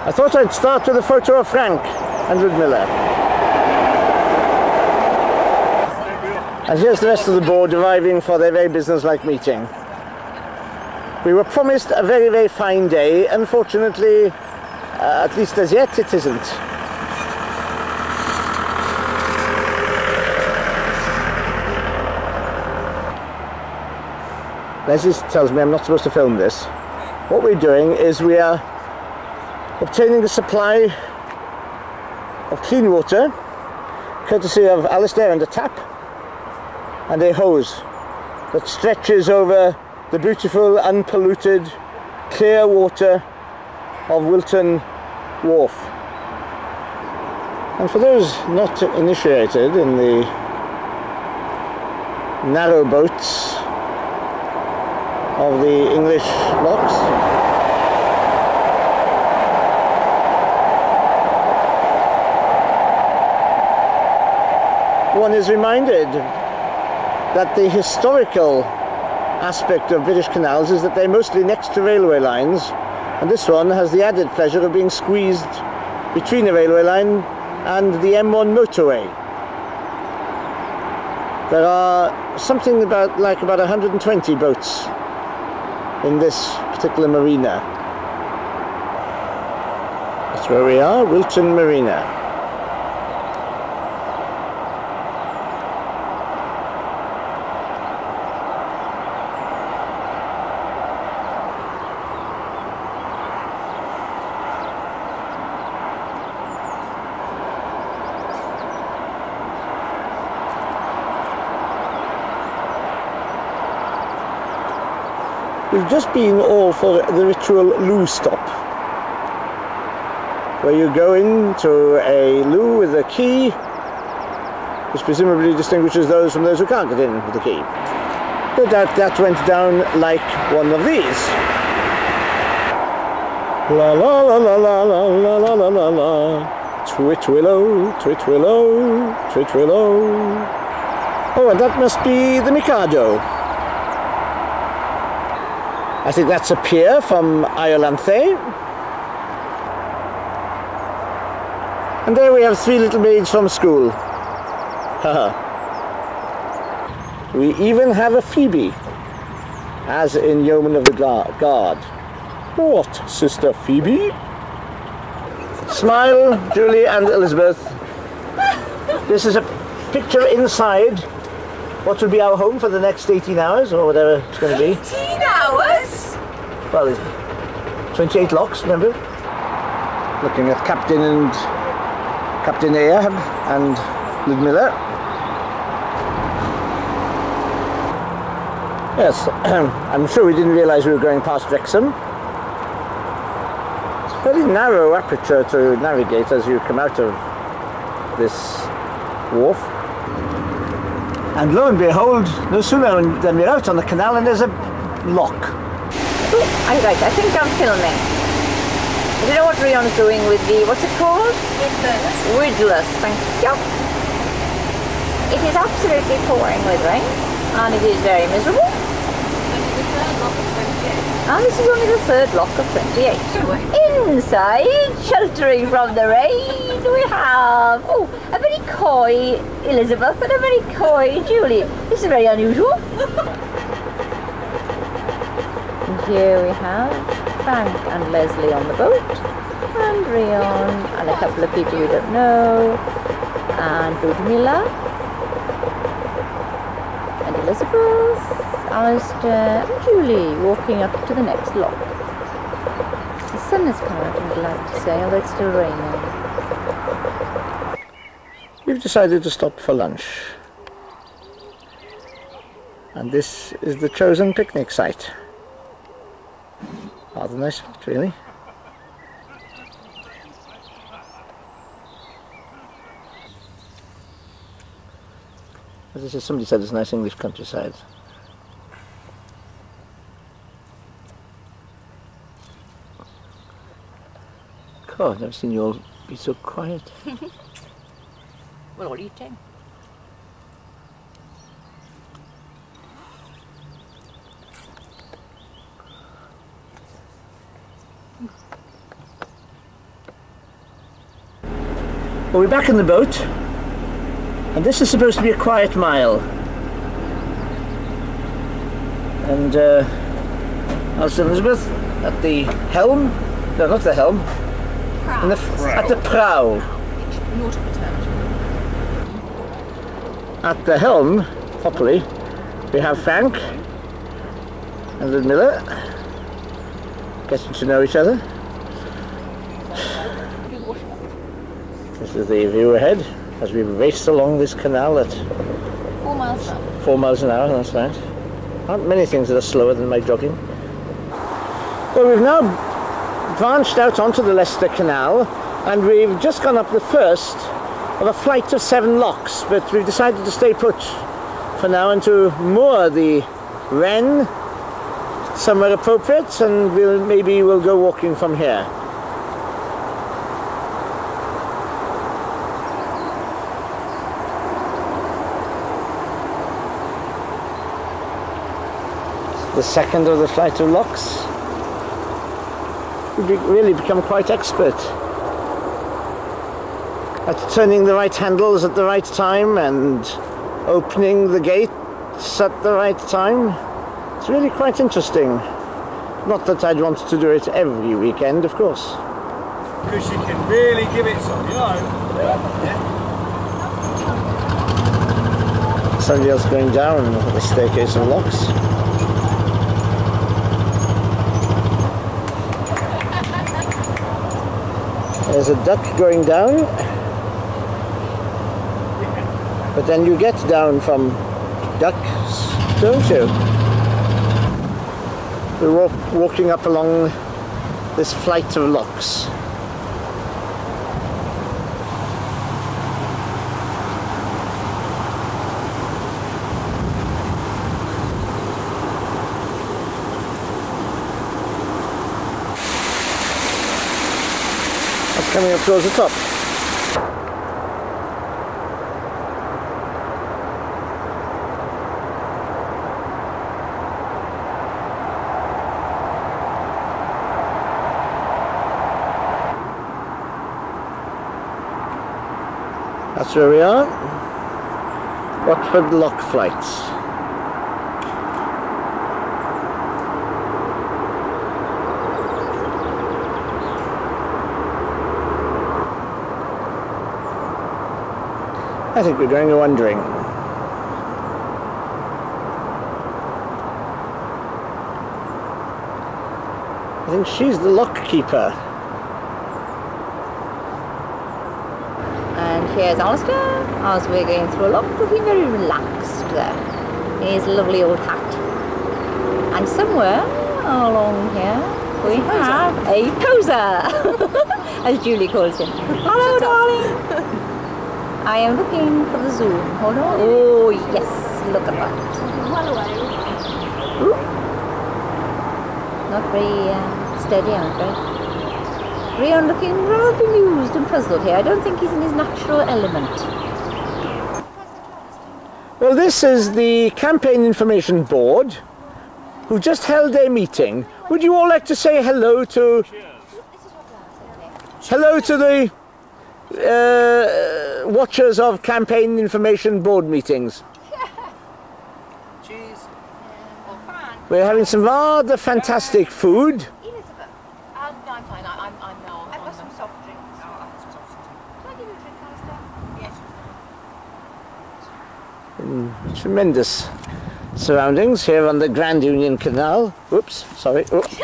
I thought I'd start with a photo of Frank and Ludmilla. And here's the rest of the board arriving for their very business-like meeting. We were promised a very, very fine day. Unfortunately, at least as yet, it isn't. Leslie tells me I'm not supposed to film this. What we're doing is we are obtaining a supply of clean water, courtesy of Alistair, and a tap and a hose that stretches over the beautiful, unpolluted, clear water of Wilton Wharf. And for those not initiated in the narrow boats of the English locks, one is reminded that the historical aspect of British canals is that they're mostly next to railway lines, and this one has the added pleasure of being squeezed between a railway line and the M1 motorway. There are something about 120 boats in this particular marina. That's where we are, Wilton Marina. We've just been all for the ritual loo stop, where you go into a loo with a key, which presumably distinguishes those from those who can't get in with the key. No doubt that went down like one of these. La la la la la la la la la la la. Twit willow, twit willow, twit willow. Oh, and that must be the Mikado. I think that's a pier from Iolanthe. And there we have three little maids from school. We even have a Phoebe, as in Yeoman of the Guard. What, Sister Phoebe? Smile, Julie and Elizabeth. This is a picture inside what will be our home for the next 18 hours, or whatever it's going to be. 18 hours? Well, 28 locks, remember? Looking at Captain Ahab and Ludmilla. Yes, I'm sure we didn't realise we were going past Wrexham. It's a fairly narrow aperture to navigate as you come out of this wharf. And lo and behold, no sooner than we're out on the canal and there's a lock. Oh, right, I think I'm filming. I don't know what Rion's doing with the, what's it called? Widless. Widless, thank you. It is absolutely pouring with rain, and it is very miserable. And this is only the third lock of 28. Inside, sheltering from the rain, we have, oh, a very coy Elizabeth and a very coy Julie. This is very unusual. And here we have Frank and Leslie on the boat, and Rion, and a couple of people we don't know, and Ludmilla, and Elizabeth, Alistair and Julie walking up to the next lock. The sun has come out, I'm glad to say, although it's still raining. We've decided to stop for lunch. And this is the chosen picnic site. Rather nice spot, really. As I said, somebody said it's a nice English countryside. God, I've never seen you all be so quiet. We're all eating. Well, we're back in the boat, and this is supposed to be a quiet mile. And Alice and Elizabeth at the helm. No, not the helm. Prow. At the prow. Nautical term. At the helm, properly, we have Frank and Ludmilla getting to know each other. This is the view ahead as we race along this canal at 4 miles an hour. 4 miles an hour, that's right. Aren't many things that are slower than my jogging. Well, we've now branched out onto the Leicester Canal, and we've just gone up the first of a flight of 7 locks, but we've decided to stay put for now and to moor the wren somewhere appropriate, and maybe we'll go walking from here. The second of the flight of locks. We've really become quite expert at turning the right handles at the right time and opening the gates at the right time. It's really quite interesting. Not that I'd want to do it every weekend, of course. Because you can really give it some, you know. Yeah. Somebody else going down the staircase of locks. There's a duck going down, but then you get down from ducks, don't you? We're walking up along this flight of locks. Coming up towards the top. That's where we are. Watford Lock Flights. I think we're going wandering. I think she's the lock keeper. And here's Alistair as we're going through a lock, looking very relaxed there in his lovely old hat. And somewhere along here we have a poser, as Julie calls him. Hello, darling. I am looking for the zoom. Hold on. Oh, yes. Look at that. Well away. Ooh. Not very steady, I'm afraid. Rion looking rather bemused and puzzled here. I don't think he's in his natural element. Well, this is the Campaign Information Board, who just held a meeting. Would you all like to say hello to... Hello to the... watchers of Campaign Information Board meetings. Cheers. We're having some rather fantastic food. Elizabeth. No, I'm fine. I'm no. I've got some soft drinks. Oh, I've got some soft drinks. Can I give you a drink, Alistair? Yes. Tremendous surroundings here on the Grand Union Canal. Oops, sorry. Oops.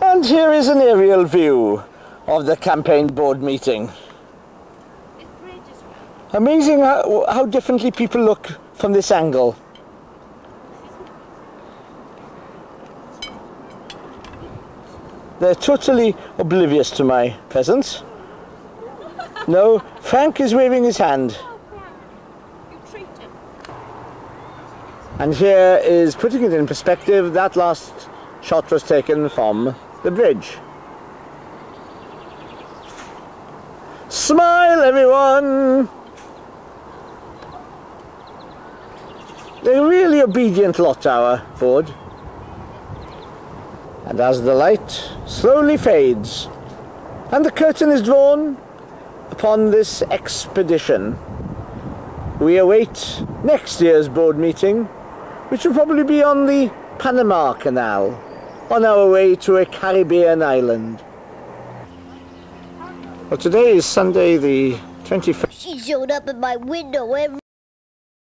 And here is an aerial view of the Campaign Board meeting. Amazing how differently people look from this angle. They're totally oblivious to my presence. No, Frank is waving his hand. You treat him. And here is, putting it in perspective, that last shot was taken from the bridge. Smile, everyone! They're a really obedient lot, our board. And as the light slowly fades and the curtain is drawn, upon this expedition, we await next year's board meeting, which will probably be on the Panama Canal, on our way to a Caribbean island. Well, today is Sunday the 21st. She showed up at my window every